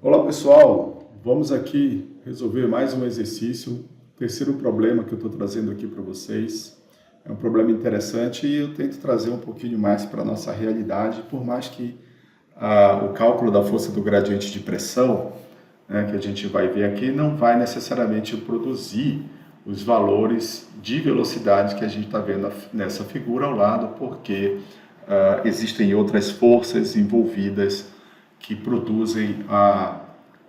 Olá pessoal, vamos aqui resolver mais um exercício, terceiro problema que eu estou trazendo aqui para vocês. É um problema interessante e eu tento trazer um pouquinho mais para a nossa realidade, por mais que o cálculo da força do gradiente de pressão, né, que a gente vai ver aqui, não vai necessariamente produzir os valores de velocidade que a gente está vendo nessa figura ao lado, porque existem outras forças envolvidas que produzem a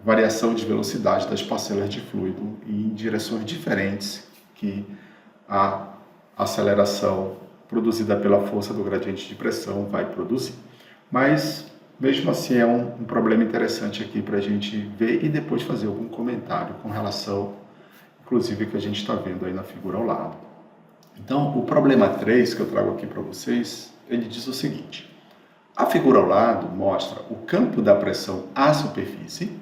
variação de velocidade das parcelas de fluido em direções diferentes que a aceleração produzida pela força do gradiente de pressão vai produzir. Mas, mesmo assim, é um problema interessante aqui para a gente ver e depois fazer algum comentário com relação, inclusive, que a gente está vendo aí na figura ao lado. Então, o problema 3 que eu trago aqui para vocês, ele diz o seguinte: a figura ao lado mostra o campo da pressão à superfície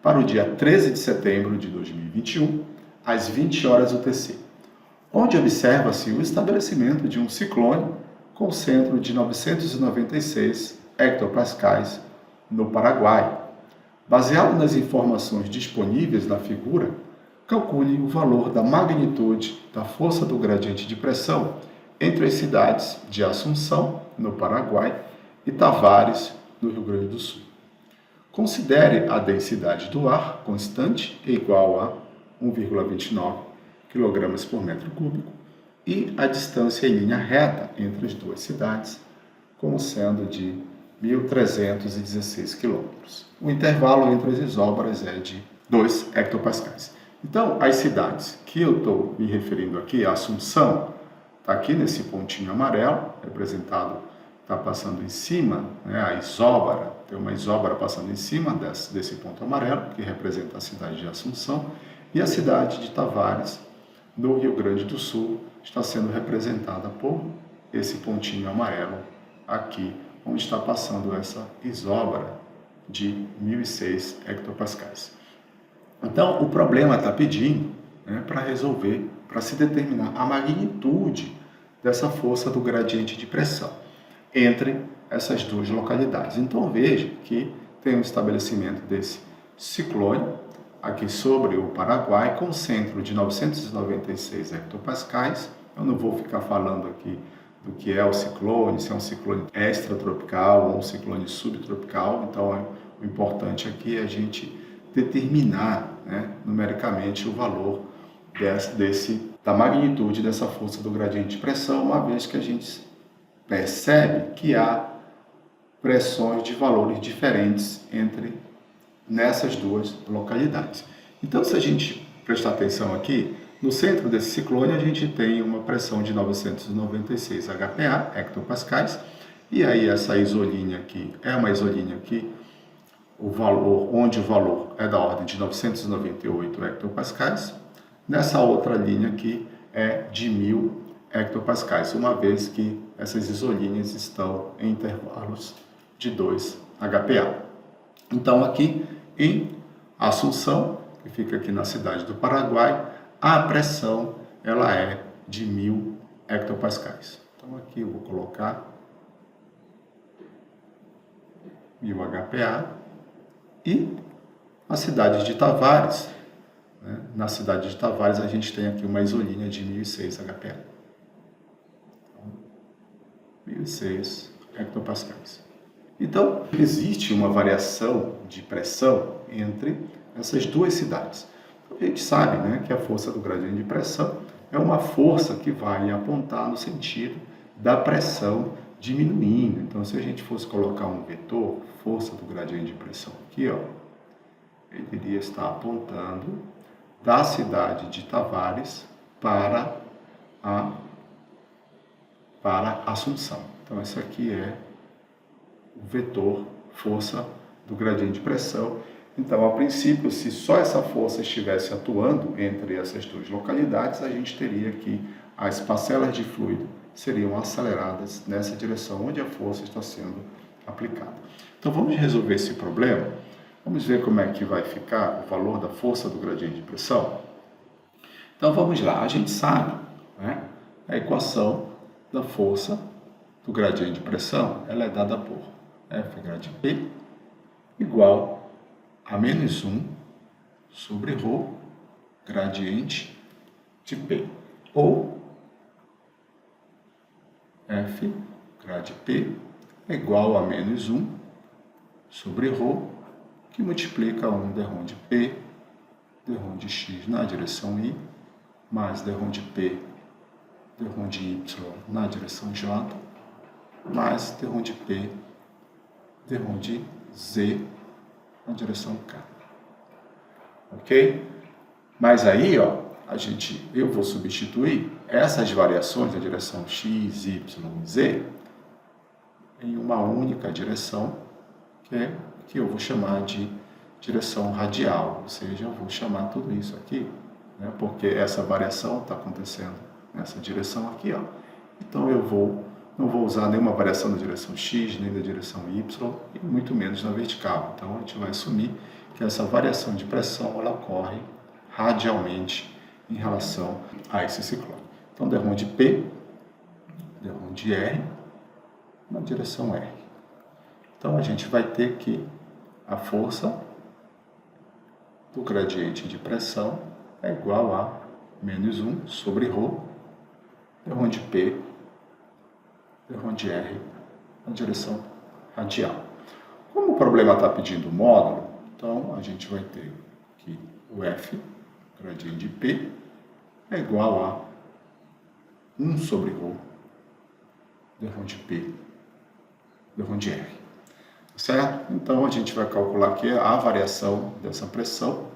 para o dia 13 de setembro de 2021, às 20 horas UTC, onde observa-se o estabelecimento de um ciclone com centro de 996 hectopascais no Paraguai. Baseado nas informações disponíveis na figura, calcule o valor da magnitude da força do gradiente de pressão entre as cidades de Assunção, no Paraguai, e Tavares, no Rio Grande do Sul. Considere a densidade do ar constante igual a 1,29 kg por metro cúbico e a distância em linha reta entre as duas cidades, como sendo de 1.316 km. O intervalo entre as isóbaras é de 2 hectopascais. Então, as cidades que eu estou me referindo aqui, a Assunção, está aqui nesse pontinho amarelo, representado, está passando em cima, né, a isóbara, tem uma isóbara passando em cima desse ponto amarelo, que representa a cidade de Assunção, e a cidade de Tavares, no Rio Grande do Sul, está sendo representada por esse pontinho amarelo aqui, onde está passando essa isóbara de 1.006 hectopascais. Então, o problema está pedindo, né, para resolver, para se determinar a magnitude dessa força do gradiente de pressão entre essas duas localidades. Então, veja que tem um estabelecimento desse ciclone aqui sobre o Paraguai, com centro de 996 hectopascais. Eu não vou ficar falando aqui do que é o ciclone, se é um ciclone extratropical ou um ciclone subtropical. Então, o importante aqui é a gente determinar, né, numericamente o valor da magnitude dessa força do gradiente de pressão, uma vez que a gente percebe que há pressões de valores diferentes nessas duas localidades. Então, se a gente prestar atenção aqui, no centro desse ciclone a gente tem uma pressão de 996 HPA, hectopascais, e aí essa isolínea aqui é uma isolínea que onde o valor é da ordem de 998 hectopascais. Nessa outra linha aqui é de 1.000 hectopascais, uma vez que essas isolíneas estão em intervalos de 2 HPA. Então, aqui em Assunção, que fica aqui na cidade do Paraguai, a pressão ela é de 1.000 hectopascais. Então, aqui eu vou colocar 1.000 HPA. E a cidade de Tavares, né? Na cidade de Tavares a gente tem aqui uma isolínea de 1.006 HPA. Então, 1.006 hectopascais. Então, existe uma variação de pressão entre essas duas cidades. A gente sabe, né, que a força do gradiente de pressão é uma força que vai apontar no sentido da pressão diminuindo. Então, se a gente fosse colocar um vetor, força do gradiente de pressão aqui, ó, ele iria estar apontando da cidade de Tavares para Assunção. Então, esse aqui é o vetor força do gradiente de pressão. Então, a princípio, se só essa força estivesse atuando entre essas duas localidades, a gente teria que as parcelas de fluido seriam aceleradas nessa direção onde a força está sendo aplicada. Então, vamos resolver esse problema. Vamos ver como é que vai ficar o valor da força do gradiente de pressão. Então, vamos lá. A gente sabe, né, a equação da força do gradiente de pressão, ela é dada por F grade P igual a menos 1 sobre ρ gradiente de P. Ou F grade P é igual a menos 1 sobre ρ, que multiplica 1 dρ de P, dρ de x na direção I, mais dρ de P, dρ de y na direção J, mais dρ de P, dρ de Z na direção K. Ok? Mas aí, ó, eu vou substituir essas variações da direção x, y e z em uma única direção, que eu vou chamar de direção radial, ou seja, eu vou chamar tudo isso aqui, né, porque essa variação está acontecendo nessa direção aqui, ó. Então eu não vou usar nenhuma variação da direção x, nem da direção y, e muito menos na vertical. Então a gente vai assumir que essa variação de pressão ela ocorre radialmente em relação a esse ciclone. Então, dρ de P, dρ de R, na direção R. Então, a gente vai ter que a força do gradiente de pressão é igual a menos 1 sobre ρ, dρ de P, dρ de R, na direção radial. Como o problema está pedindo módulo, então a gente vai ter que o F gradiente de P é igual a 1 sobre ρ, dρ de P, dρ de R. Certo? Então, a gente vai calcular aqui a variação dessa pressão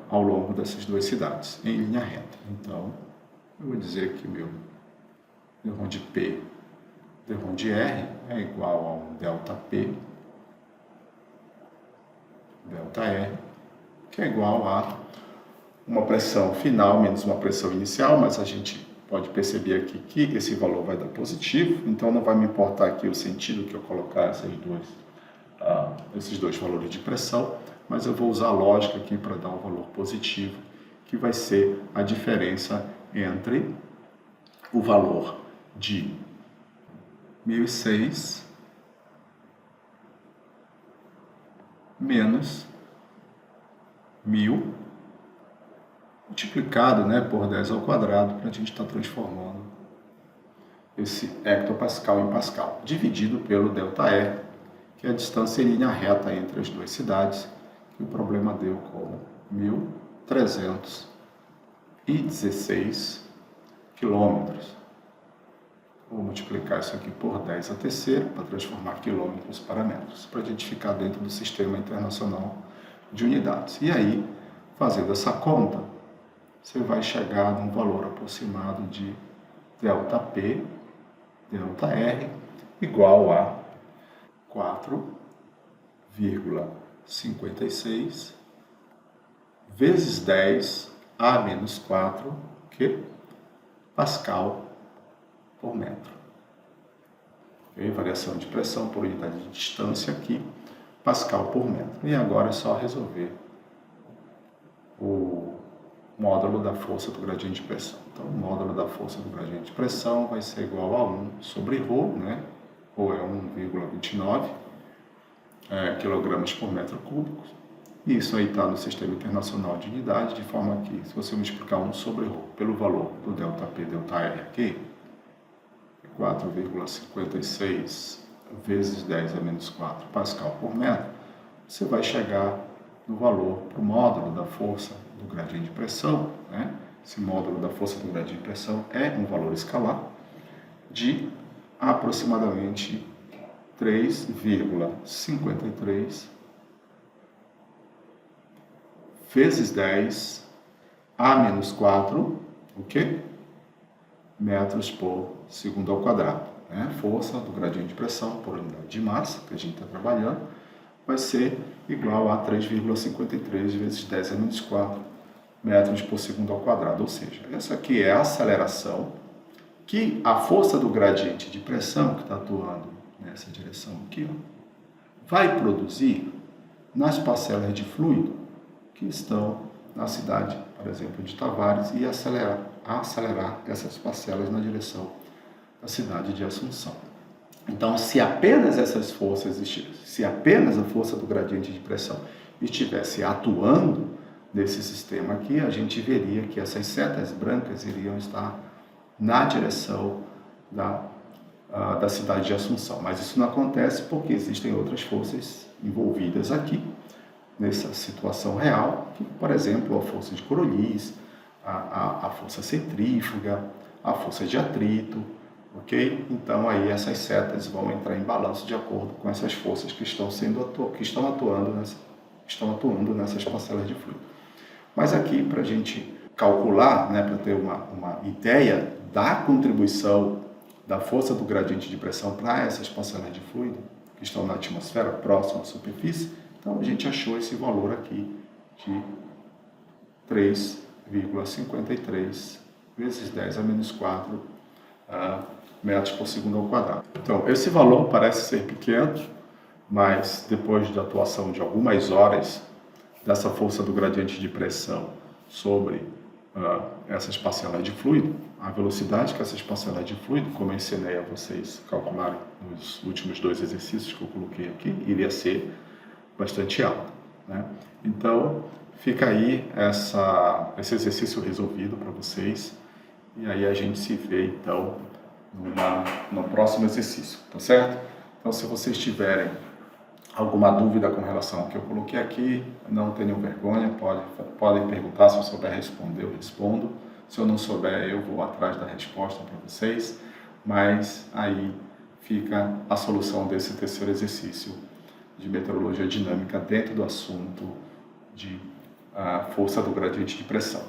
ao longo dessas duas cidades, em linha reta. Então, eu vou dizer que meu dρ de P, dρ de R é igual a um ΔP, ΔR, que é igual a uma pressão final menos uma pressão inicial, mas a gente pode perceber aqui que esse valor vai dar positivo, então não vai me importar aqui o sentido que eu colocar esses dois valores de pressão, mas eu vou usar a lógica aqui para dar um valor positivo, que vai ser a diferença entre o valor de 1006 menos 1000 multiplicado, né, por 10 ao quadrado, para a gente estar transformando esse hectopascal em pascal, dividido pelo ΔR, que é a distância em linha reta entre as duas cidades, que o problema deu como 1.316 quilômetros. Vou multiplicar isso aqui por 10 a terceira, para transformar quilômetros para metros, para a gente ficar dentro do Sistema Internacional de Unidades. E aí, fazendo essa conta, você vai chegar num valor aproximado de ΔP, ΔR, igual a 4,56 vezes 10 a menos 4, que Pascal por metro. Okay? Variação de pressão por unidade de distância aqui, Pascal por metro. E agora é só resolver o módulo da força do gradiente de pressão. Então, o módulo da força do gradiente de pressão vai ser igual a 1 sobre ρ, né? Ρ é 1,29 kg por metro cúbico. E isso aí está no Sistema Internacional de Unidade, de forma que, se você multiplicar 1 sobre ρ pelo valor do ΔP, ΔR aqui, 4,56 vezes 10 a menos 4 pascal por metro, você vai chegar no valor para o módulo da força do gradiente de pressão, né? Esse módulo da força do gradiente de pressão é um valor escalar de aproximadamente 3,53 vezes 10 a menos 4, o quê? Metros por segundo ao quadrado. Né? Força do gradiente de pressão por unidade de massa, que a gente está trabalhando, vai ser igual a 3,53 vezes 10 a menos 4 metros por segundo ao quadrado. Ou seja, essa aqui é a aceleração que a força do gradiente de pressão, que está atuando nessa direção aqui, ó, vai produzir nas parcelas de fluido que estão na cidade, por exemplo, de Tavares, e acelerar essas parcelas na direção da cidade de Assunção. Então, se apenas essas forças, se apenas a força do gradiente de pressão estivesse atuando nesse sistema aqui, a gente veria que essas setas brancas iriam estar na direção da cidade de Assunção. Mas isso não acontece porque existem outras forças envolvidas aqui, nessa situação real, que, por exemplo, a força de Coriolis, a força centrífuga, a força de atrito, ok? Então aí essas setas vão entrar em balanço de acordo com essas forças que estão atuando nessas parcelas de fluido. Mas aqui, para a gente calcular, né, para ter uma ideia da contribuição da força do gradiente de pressão para essas parcelas de fluido que estão na atmosfera, próximo à superfície, então a gente achou esse valor aqui de 3,53 vezes 10 a menos 4 metros por segundo ao quadrado. Então, esse valor parece ser pequeno, mas depois da atuação de algumas horas dessa força do gradiente de pressão sobre essas parcelas de fluido, a velocidade que essas parcelas de fluido, como eu ensinei a vocês calcularem nos últimos 2 exercícios que eu coloquei aqui, iria ser bastante alta, né? Então, fica aí esse exercício resolvido para vocês, e aí a gente se vê, então, no próximo exercício, tá certo? Então, se vocês tiverem alguma dúvida com relação ao que eu coloquei aqui, não tenham vergonha, podem perguntar. Se eu souber responder, eu respondo. Se eu não souber, eu vou atrás da resposta para vocês, mas aí fica a solução desse terceiro exercício de meteorologia dinâmica dentro do assunto de força do gradiente de pressão.